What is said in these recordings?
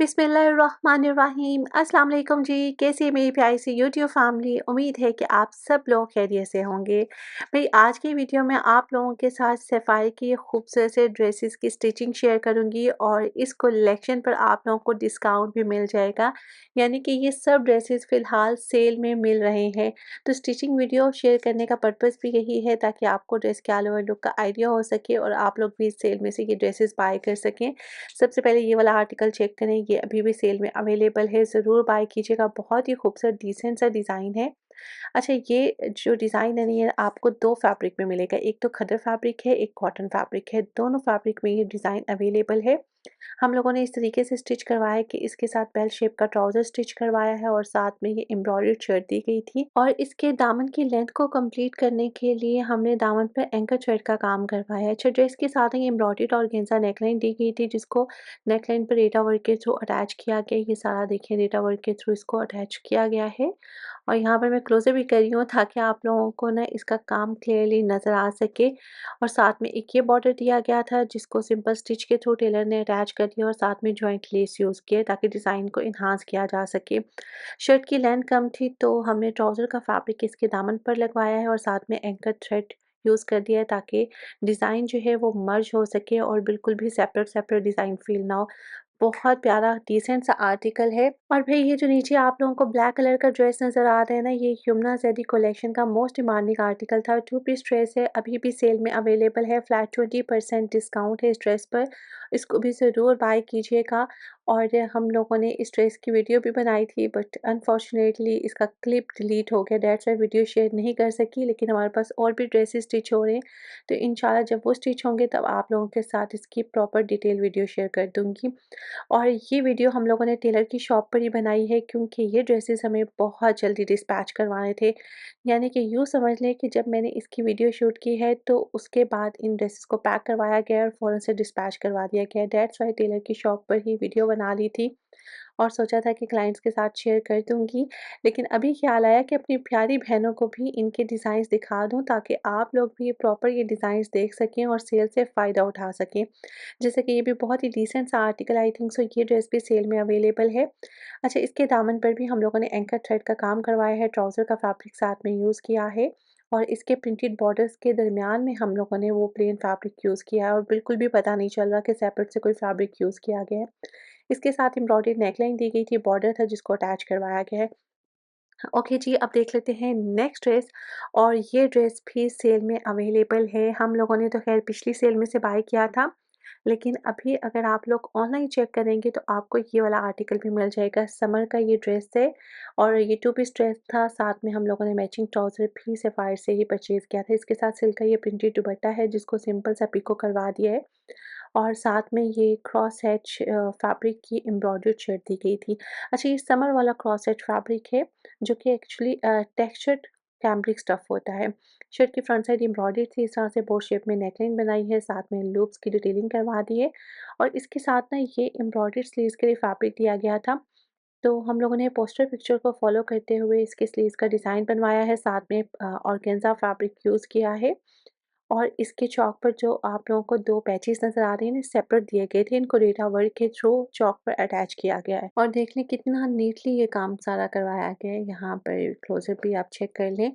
बिस्मिल्लाहिर्रहमानिर्रहीम। अस्सलाम वालेकुम जी। कैसी है मेरी प्यारी सी यूट्यूब फैमिली। उम्मीद है कि आप सब लोग खैरियत से होंगे। भाई आज की वीडियो में आप लोगों के साथ सफ़ारी की खूबसूरत से ड्रेसेस की स्टिचिंग शेयर करूंगी और इस कलेक्शन पर आप लोगों को डिस्काउंट भी मिल जाएगा, यानी कि ये सब ड्रेसेस फ़िलहाल सेल में मिल रहे हैं। तो स्टिचिंग वीडियो शेयर करने का पर्पज़ भी यही है ताकि आपको ड्रेस के ऑल ओवर लुक का आइडिया हो सके और आप लोग भी सेल में से ये ड्रेसेस बाय कर सकें। सबसे पहले ये वाला आर्टिकल चेक करें, ये अभी भी सेल में अवेलेबल है, ज़रूर बाय कीजिएगा। बहुत ही खूबसूरत डिसेंट सा डिज़ाइन है। अच्छा, ये जो डिज़ाइन है ना, ये आपको 2 फैब्रिक में मिलेगा, एक तो खद्दर फैब्रिक है, एक कॉटन फैब्रिक है। दोनों फैब्रिक में ये डिज़ाइन अवेलेबल है। हम लोगों ने इस तरीके से स्टिच करवाया है कि इसके साथ बेल शेप का ट्राउज़र स्टिच करवाया है और साथ में ये एम्ब्रॉयडर्ड शर्ट दी गई थी और इसके दामन की लेंथ को कंप्लीट करने के लिए हमने दामन पर एंकर थ्रेड का काम करवाया है। अच्छा, ड्रेस के साथ ही एम्ब्रॉयडर्ड ऑर्गेन्जा नेकलाइन दी गई थी जिसको नेकलाइन पर डेटा वर्क के थ्रू अटैच किया गया। ये सारा देखिए डेटा वर्क के थ्रू इसको अटैच किया गया है और यहाँ पर मैं क्लोज़र भी कर रही हूँ ताकि आप लोगों को ना इसका काम क्लियरली नज़र आ सके। और साथ में एक ये बॉर्डर दिया गया था जिसको सिंपल स्टिच के थ्रू टेलर ने अटैच कर दिया और साथ में जॉइंट लेस यूज़ किया ताकि डिज़ाइन को इन्हांस किया जा सके। शर्ट की लेंथ कम थी तो हमने ट्राउज़र का फैब्रिक इसके दामन पर लगवाया है और साथ में एंकर थ्रेड यूज़ कर दिया है ताकि डिज़ाइन जो है वो मर्ज हो सके और बिल्कुल भी सेपरेट सेपरेट डिज़ाइन फील ना हो। बहुत प्यारा डिसेंट सा आर्टिकल है। और भाई ये जो नीचे आप लोगों को ब्लैक कलर का ड्रेस नज़र आ रहा है ना, ये यमुना ज़ैदी कलेक्शन का मोस्ट डिमांडिंग आर्टिकल था। 2 पीस ड्रेस है, अभी भी सेल में अवेलेबल है। फ्लैट 20% डिस्काउंट है इस ड्रेस पर, इसको भी ज़रूर बाय कीजिएगा। और हम लोगों ने इस ड्रेस की वीडियो भी बनाई थी बट अनफॉर्चुनेटली इसका क्लिप डिलीट हो गया, दैट्स व्हाई वीडियो शेयर नहीं कर सकी। लेकिन हमारे पास और भी ड्रेसेस स्टिच हो रहे हैं, तो इंशाल्लाह जब वो स्टिच होंगे तब आप लोगों के साथ इसकी प्रॉपर डिटेल वीडियो शेयर कर दूँगी। और ये वीडियो हम लोगों ने टेलर की शॉप पर ही बनाई है क्योंकि ये ड्रेसेस हमें बहुत जल्दी डिस्पैच करवाने थे। यानी कि यूँ समझ लें कि जब मैंने इसकी वीडियो शूट की है तो उसके बाद इन ड्रेसेस को पैक करवाया गया और फ़ौरन से डिस्पैच करवा दिया गया। दैट्स व्हाई टेलर की शॉप पर ही वीडियो बना ली थी और सोचा था कि क्लाइंट्स के साथ शेयर कर दूँगी। लेकिन अभी ख़्याल आया कि अपनी प्यारी बहनों को भी इनके डिज़ाइंस दिखा दूँ ताकि आप लोग भी प्रॉपर ये डिज़ाइंस देख सकें और सेल से फ़ायदा उठा सकें। जैसे कि ये भी बहुत ही डिसेंट सा आर्टिकल, आई थिंक सो ये ड्रेस भी सेल में अवेलेबल है। अच्छा, इसके दामन पर भी हम लोगों ने एंकर थ्रेड का काम करवाया है, ट्राउज़र का फैब्रिक साथ में यूज़ किया है और इसके प्रिंटेड बॉर्डर्स के दरमियान में हम लोगों ने वो प्लेन फैब्रिक यूज़ किया है और बिल्कुल भी पता नहीं चल रहा कि सेपरेट से कोई फैब्रिक यूज़ किया गया है। इसके साथ एम्ब्रॉयडर्ड नेकलाइन दी गई थी, बॉर्डर था जिसको अटैच करवाया गया है। ओके जी, अब देख लेते हैं नेक्स्ट ड्रेस। और ये ड्रेस भी सेल में अवेलेबल है। हम लोगों ने तो खैर पिछली सेल में से बाय किया था, लेकिन अभी अगर आप लोग ऑनलाइन चेक करेंगे तो आपको ये वाला आर्टिकल भी मिल जाएगा। समर का ये ड्रेस है और ये 2 पीस ड्रेस था, साथ में हम लोगों ने मैचिंग ट्राउज़र भी सफायर से ही परचेज़ किया था। इसके साथ सिल्क का ये प्रिंटेड दुपट्टा है जिसको सिंपल सा पिको करवा दिया है और साथ में ये क्रॉस हैच फैब्रिक की एम्ब्रॉयडर्ड शर्ट दी गई थी। अच्छा, ये समर वाला क्रॉस हैच फैब्रिक है जो कि एक्चुअली टेक्सचर्ड कैम्ब्रिक स्टफ़ होता है। शर्ट की फ्रंट साइड एम्ब्रॉयडरी थी, इस तरह से बो शेप में नेकलाइन बनाई है, साथ में लूप्स की डिटेलिंग करवा दी है और इसके साथ ना ये एम्ब्रॉयडर्ड स्लीव्स के लिए फैब्रिक दिया गया था। तो हम लोगों ने पोस्टर पिक्चर को फॉलो करते हुए इसके स्लीव्स का डिज़ाइन बनवाया है, साथ में ऑर्गेन्जा फैब्रिक यूज़ किया है और इसके चॉक पर जो आप लोगों को 2 पैचेस नज़र आ रहे हैं ना, सेपरेट दिए गए थे, इनको डेटा वर्क के थ्रू चॉक पर अटैच किया गया है और देख लें कितना नीटली ये काम सारा करवाया गया है। यहाँ पर क्लोज़र भी आप चेक कर लें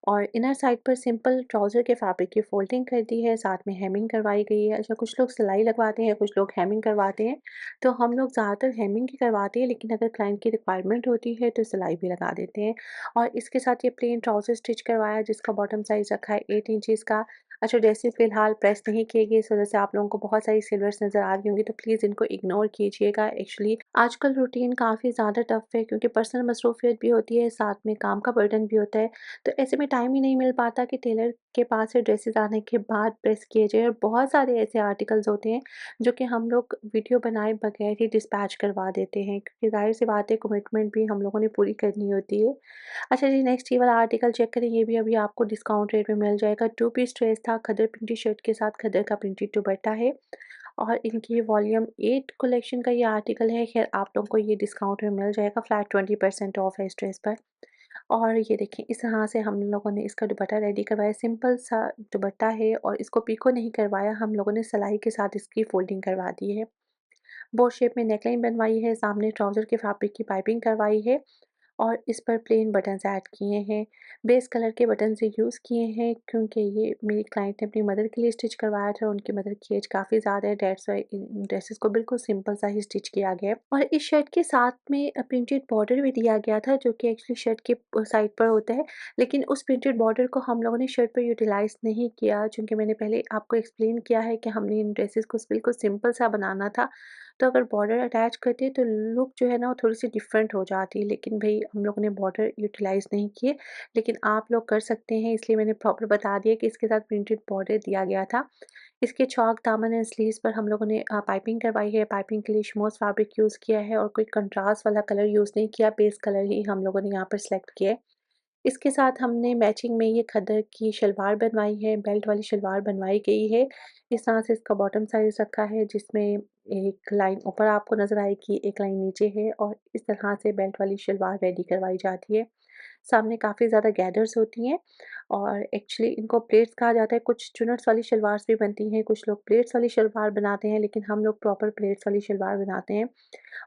और इनर साइड पर सिंपल ट्राउज़र के फैब्रिक की फोल्डिंग कर दी है, साथ में हेमिंग करवाई गई है। अच्छा, कुछ लोग सिलाई लगवाते हैं, कुछ लोग हेमिंग करवाते हैं, तो हम लोग ज़्यादातर हेमिंग ही करवाते हैं, लेकिन अगर क्लाइंट की रिक्वायरमेंट होती है तो सिलाई भी लगा देते हैं। और इसके साथ ये प्लेन ट्राउज़र स्टिच करवाया जिसका बॉटम साइज़ रखा है 8 इंचज़ का। अच्छा, ड्रेसेस फ़िलहाल प्रेस नहीं किए गए, इस वजह से आप लोगों को बहुत सारी सिलवर्स नज़र आ रही होंगी, तो प्लीज़ इनको इग्नोर कीजिएगा। एक्चुअली आजकल रूटीन काफ़ी ज़्यादा टफ़ है क्योंकि पर्सनल मसरूफ़ियत भी होती है, साथ में काम का बर्डन भी होता है, तो ऐसे में टाइम ही नहीं मिल पाता कि टेलर के पास से ड्रेसेस आने के बाद प्रेस किए जाए। और बहुत सारे ऐसे आर्टिकल्स होते हैं जो कि हम लोग वीडियो बनाए बगैर ही डिस्पैच करवा देते हैं क्योंकि ज़ाहिर-सी बात है कमिटमेंट भी हम लोगों ने पूरी करनी होती है। अच्छा जी, नेक्स्ट ये वाला आर्टिकल चेक करें, ये भी अभी आपको डिस्काउंट रेट में मिल जाएगा। 2 पीस ड्रेस था, खद्दर प्रिंटेड शर्ट के साथ खद्दर का प्रिंटेड दुपट्टा है और इनकी वॉल्यूम 8 कलेक्शन का ये आर्टिकल है। ख़ैर आप लोगों को ये डिस्काउंट में मिल जाएगा, फ्लैट 20% ऑफ है इस ड्रेस पर। और ये देखिए इस तरह से हम लोगों ने इसका दुपट्टा रेडी करवाया, सिंपल सा दुपट्टा है और इसको पिको नहीं करवाया, हम लोगों ने सिलाई के साथ इसकी फोल्डिंग करवा दी है। बोट शेप में नेकलाइन बनवाई है, सामने ट्राउज़र के फैब्रिक की पाइपिंग करवाई है और इस पर प्लेन बटन्स ऐड किए हैं। बेस कलर के बटन्स यूज़ किए हैं क्योंकि ये मेरी क्लाइंट ने अपनी मदर के लिए स्टिच करवाया था। उनकी मदर की एज काफ़ी ज़्यादा है, दैट्स व्हाई इन ड्रेसेस को बिल्कुल सिंपल सा ही स्टिच किया गया है। और इस शर्ट के साथ में प्रिंटेड बॉर्डर भी दिया गया था जो कि एक्चुअली शर्ट के साइड पर होता है। लेकिन उस प्रिंटेड बॉर्डर को हम लोगों ने शर्ट पर यूटिलाइज़ नहीं किया, चूँकि मैंने पहले आपको एक्सप्लेन किया है कि हमने इन ड्रेसेस को बिल्कुल सिंपल सा बनाना था। तो अगर बॉर्डर अटैच करते तो लुक जो है ना वो थोड़ी-सी डिफरेंट हो जाती, लेकिन भई हम लोगों ने बॉर्डर यूटिलाइज़ नहीं किए। लेकिन आप लोग कर सकते हैं, इसलिए मैंने प्रॉपर बता दिया कि इसके साथ प्रिंटेड बॉर्डर दिया गया था। इसके चौक दामन एंड स्लीव्स पर हम लोगों ने पाइपिंग करवाई है। पाइपिंग के लिए शिमोस फैब्रिक यूज़ किया है और कोई कंट्रास्ट वाला कलर यूज़ नहीं किया, बेस कलर ही हम लोगों ने यहाँ पर सेलेक्ट किया है। इसके साथ हमने मैचिंग में ये खद्दर की शलवार बनवाई है, बेल्ट वाली शलवार बनवाई गई है। इस तरह से इसका बॉटम साइज़ रखा है जिसमें एक लाइन ऊपर आपको नज़र आएगी, एक लाइन नीचे है और इस तरह से बेल्ट वाली शलवार रेडी करवाई जाती है। सामने काफ़ी ज़्यादा गैदर्स होती हैं और एक्चुअली इनको प्लेट्स कहा जाता है। कुछ चुनट्स वाली शलवार्स भी बनती हैं, कुछ लोग प्लेट्स वाली शलवार बनाते हैं, लेकिन हम लोग प्रॉपर प्लेट्स वाली शलवार बनाते हैं।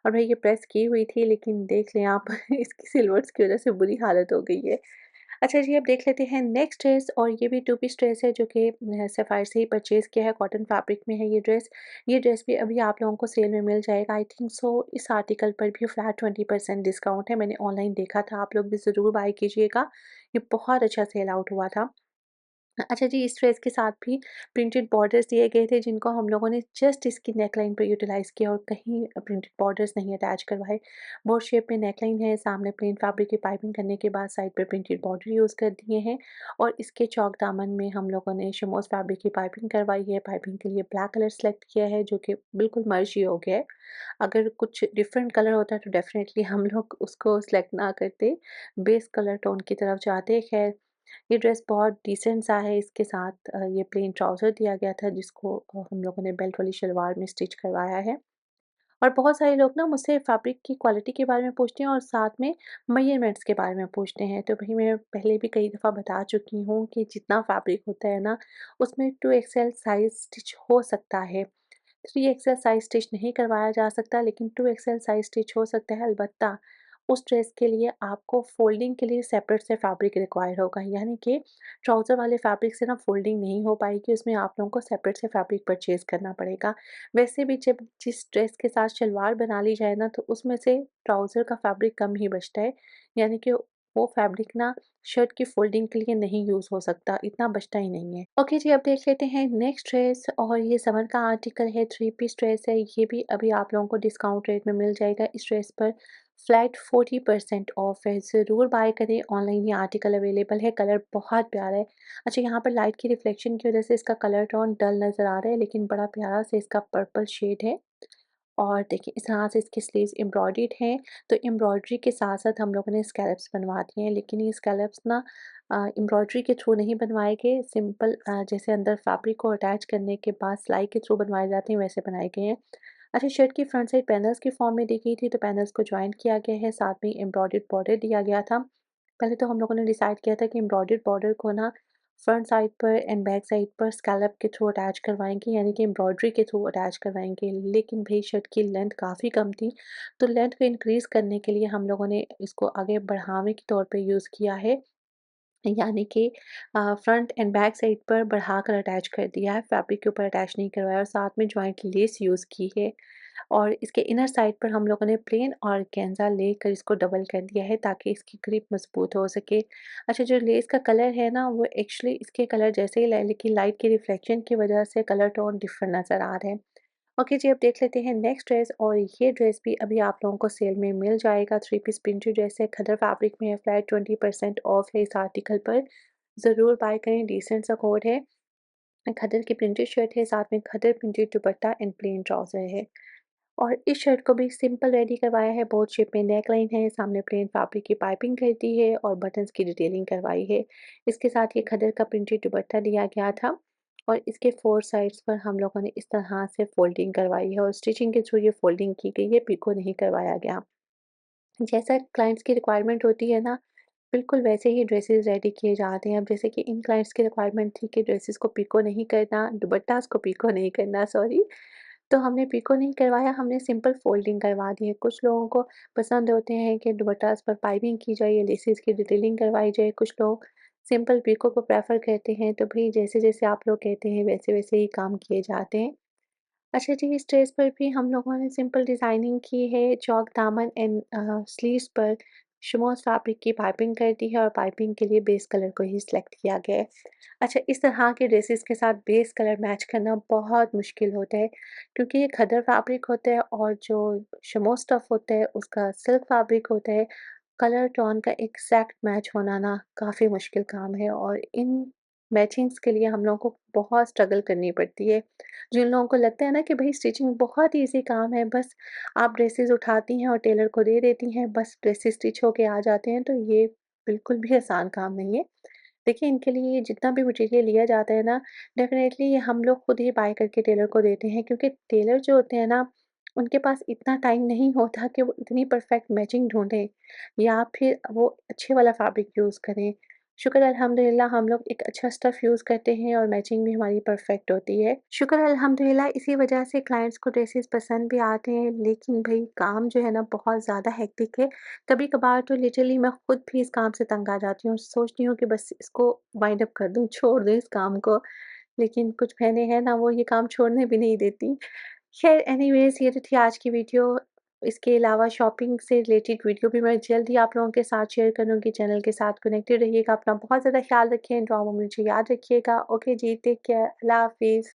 और भई ये प्रेस की हुई थी, लेकिन देख लें आप इसकी सिलवट्स की वज़ह से बुरी हालत हो गई है। अच्छा जी, अब देख लेते हैं नेक्स्ट ड्रेस और ये भी टू पीस ड्रेस है जो कि सफ़ायर से ही परचेज़ किया है, कॉटन फैब्रिक में है ये ड्रेस। ये ड्रेस भी अभी आप लोगों को सेल में मिल जाएगा, आई थिंक सो इस आर्टिकल पर भी फ्लैट 20% डिस्काउंट है। मैंने ऑनलाइन देखा था, आप लोग भी ज़रूर बाय कीजिएगा। ये बहुत अच्छा सेल आउट हुआ था। अच्छा जी, इस ड्रेस के साथ भी प्रिंटेड बॉर्डर्स दिए गए थे जिनको हम लोगों ने जस्ट इसकी नेकलाइन पे यूटिलाइज़ किया और कहीं प्रिंटेड बॉर्डर्स नहीं अटैच करवाए। बोट शेप में नेकलाइन है, सामने प्लेन फैब्रिक की पाइपिंग करने के बाद साइड पे प्रिंटेड बॉर्डर यूज़ कर दिए हैं और इसके चौक दामन में हम लोगों ने शिमोस फैब्रिक की पाइपिंग करवाई है। पाइपिंग के लिए ब्लैक कलर सेलेक्ट किया है जो कि बिल्कुल मर्ज ही हो गया है। अगर कुछ डिफरेंट कलर होता तो डेफ़िनेटली हम लोग उसको सेलेक्ट ना करते, बेस कलर टोन की तरफ जाते। ख़ैर ये ड्रेस बहुत डिसेंट सा है, इसके साथ ये प्लेन ट्राउज़र दिया गया था जिसको हम लोगों ने बेल्ट वाली शलवार में स्टिच करवाया है। और बहुत सारे लोग ना मुझसे फैब्रिक की क्वालिटी के बारे में पूछते हैं और साथ में मेजरमेंट्स के बारे में पूछते हैं। तो भई मैं पहले भी कई दफ़ा बता चुकी हूँ कि जितना फैब्रिक होता है ना, उसमें 2 एक्सेल साइज़ स्टिच हो सकता है। 3 एक्सेल साइज़ स्टिच नहीं करवाया जा सकता, लेकिन 2 एक्सेल साइज़ स्टिच हो सकता है। अलबत्ता उस ड्रेस के लिए आपको फ़ोल्डिंग के लिए सेपरेट से फैब्रिक रिक्वायर होगा, यानी कि ट्राउज़र वाले फैब्रिक से ना फ़ोल्डिंग नहीं हो पाएगी, उसमें आप लोगों को सेपरेट से फैब्रिक परचेज़ करना पड़ेगा। वैसे भी जब जिस ड्रेस के साथ शलवार बना ली जाए ना, तो उसमें से ट्राउज़र का फैब्रिक कम ही बचता है, यानी कि वो फैब्रिक ना शर्ट की फ़ोल्डिंग के लिए नहीं यूज़ हो सकता, इतना बचता ही नहीं है। ओके जी, अब देख लेते हैं नेक्स्ट ड्रेस और ये समर का आर्टिकल है, 3 पीस ड्रेस है। ये भी अभी आप लोगों को डिस्काउंट रेट में मिल जाएगा। इस ड्रेस पर फ्लैट 40% ऑफ है, ज़रूर बाय करें। ऑनलाइन ये आर्टिकल अवेलेबल है, कलर बहुत प्यारा है। अच्छा, यहाँ पर लाइट की रिफ्लेक्शन की वज़ह से इसका कलर टोन डल नज़र आ रहा है, लेकिन बड़ा प्यारा से इसका पर्पल शेड है। और देखिए इस तरह से इसकी स्लीव्स एम्ब्रॉयडर्ड हैं। तो एम्ब्रॉयडरी के साथ-साथ हम लोगों ने स्कैलप्स बनवा दिए हैं, लेकिन ये स्कैलप्स ना एम्ब्रॉयडरी के थ्रू नहीं बनवाए गए, सिंपल जैसे अंदर फैब्रिक को अटैच करने के बाद सिलाई के थ्रू बनवाए जाते हैं वैसे बनाए गए हैं। अच्छा, शर्ट की फ्रंट साइड पैनल्स की फॉर्म में दी गई थी, तो पैनल्स को जॉइंट किया गया है, साथ में एम्ब्रॉयडर्ड बॉर्डर दिया गया था। पहले तो हम लोगों ने डिसाइड किया था कि एम्ब्रॉयडर्ड बॉर्डर को ना फ्रंट साइड पर एंड बैक साइड पर स्कैलप के थ्रू अटैच करवाएँगे, यानी कि एम्ब्रॉयडरी के थ्रू अटैच करवाएँगे। लेकिन भई शर्ट की लेंथ काफ़ी कम थी, तो लेंथ को इंक्रीज़ करने के लिए हम लोगों ने इसको आगे बढ़ावे के तौर पे यूज़ किया है। यानी कि फ्रंट एंड बैक साइड पर बढ़ाकर अटैच कर दिया है, फैब्रिक के ऊपर अटैच नहीं करवाया और साथ में जॉइंट लेस यूज़ की है। और इसके इनर साइड पर हम लोगों ने प्लेन ऑर्गेन्जा लेकर इसको डबल कर दिया है ताकि इसकी ग्रिप मज़बूत हो सके। अच्छा, जो लेस का कलर है ना, वो एक्चुअली इसके कलर जैसे ही लेकिन लाइट के रिफ्लेक्शन की वजह से कलर टोन डिफरेंट नज़र आ रहे हैं। ओके जी, अब देख लेते हैं नेक्स्ट ड्रेस और ये ड्रेस भी अभी आप लोगों को सेल में मिल जाएगा। 3 पीस प्रिंटेड ड्रेस है, खद्दर फैब्रिक में है, फ्लैट 20% ऑफ है इस आर्टिकल पर। ज़रूर बाय करें, डिसेंट सा कोड है। खद्दर की प्रिंटेड शर्ट है, साथ में khaddar printed dupatta and plain trouser है। और इस शर्ट को भी सिंपल रेडी करवाया है, बोट शेप में नेकलाइन है, सामने प्लेन फैब्रिक की पाइपिंग कर दी है और बटन्स की डिटेलिंग करवाई है। इसके साथ ये खद्दर का प्रिंटेड दुपट्टा दिया गया था और इसके 4 साइड्स पर हम लोगों ने इस तरह से फोल्डिंग करवाई है और स्टिचिंग के थ्रू ये फोल्डिंग की गई है, पिको नहीं करवाया गया। जैसा क्लाइंट्स की रिक्वायरमेंट होती है ना, बिल्कुल वैसे ही ड्रेसेस रेडी किए जाते हैं। अब जैसे कि इन क्लाइंट्स की रिक्वायरमेंट थी कि ड्रेसेस को पिको नहीं करना, दुपट्टास को पिको नहीं करना, सॉरी। तो हमने पिको नहीं करवाया, हमने सिंपल फ़ोल्डिंग करवा दी है। कुछ लोगों को पसंद होते हैं कि दुपट्टास पर पाइपिंग की जाए या लेसेस की डिटेलिंग करवाई जाए, कुछ लोग सिंपल पिको को प्रेफ़र करते हैं। तो भई जैसे-जैसे आप लोग कहते हैं वैसे-वैसे ही काम किए जाते हैं। अच्छा जी, इस ड्रेस पर भी हम लोगों ने सिंपल डिज़ाइनिंग की है, चौक दामन एंड स्लीव्स पर शिमॉस फैब्रिक की पाइपिंग कर दी है और पाइपिंग के लिए बेस कलर को ही सिलेक्ट किया गया है। अच्छा, इस तरह के ड्रेसेस के साथ बेस कलर मैच करना बहुत मुश्किल होता है, क्योंकि ये खद्दर फैब्रिक होता है और जो शिमॉस स्टफ़ होता है उसका सिल्क फैब्रिक होता है। कलर टोन का एग्ज़ैक्ट मैच होना ना काफ़ी मुश्किल काम है और इन मैचिंग्स के लिए हम लोगों को बहुत स्ट्रगल करनी पड़ती है। जिन लोगों को लगता है ना कि भई स्टिचिंग बहुत ईज़ी काम है, बस आप ड्रेसेज़ उठाती हैं और टेलर को दे देती हैं, बस ड्रेसेज़ स्टिच होके आ जाते हैं, तो ये बिल्कुल भी आसान काम नहीं है। देखिए, इनके लिए जितना भी मटीरियल लिया जाता है ना, डेफ़िनेटली हम लोग खुद ही बाय करके टेलर को देते हैं, क्योंकि टेलर जो होते हैं ना, उनके पास इतना टाइम नहीं होता कि वो इतनी परफ़ेक्ट मैचिंग ढूँढें या फिर वो अच्छे वाला फैब्रिक यूज़ करें। शुक्र अल्हम्दुलिल्लाह हम लोग एक अच्छा स्टफ़ यूज़ करते हैं और मैचिंग भी हमारी परफ़ेक्ट होती है। शुक्र अल्हम्दुलिल्लाह इसी वजह से क्लाइंट्स को ड्रेसेस पसंद भी आते हैं, लेकिन भई काम जो है ना बहुत ज़्यादा हेक्टिक है। कभी-कभार तो लिटरली मैं खुद भी इस काम से तंग आ जाती हूँ, सोचती हूँ कि बस इसको वाइंड अप कर दूँ, छोड़ दूँ इस काम को। लेकिन कुछ बहनें हैं ना, वो ये काम छोड़ने भी नहीं देती। ख़ैर एनीवेज़, ये तो थी आज की वीडियो। इसके अलावा शॉपिंग से रिलेटेड वीडियो भी मैं जल्द ही आप लोगों के साथ शेयर करूँगी। चैनल के साथ कनेक्टेड रहिएगा। अपना बहुत ज़्यादा ख़्याल रखें, दुआ में मुझे याद रखिएगा। ओके जी, टेक केयर, अल्लाह हाफ़िज़।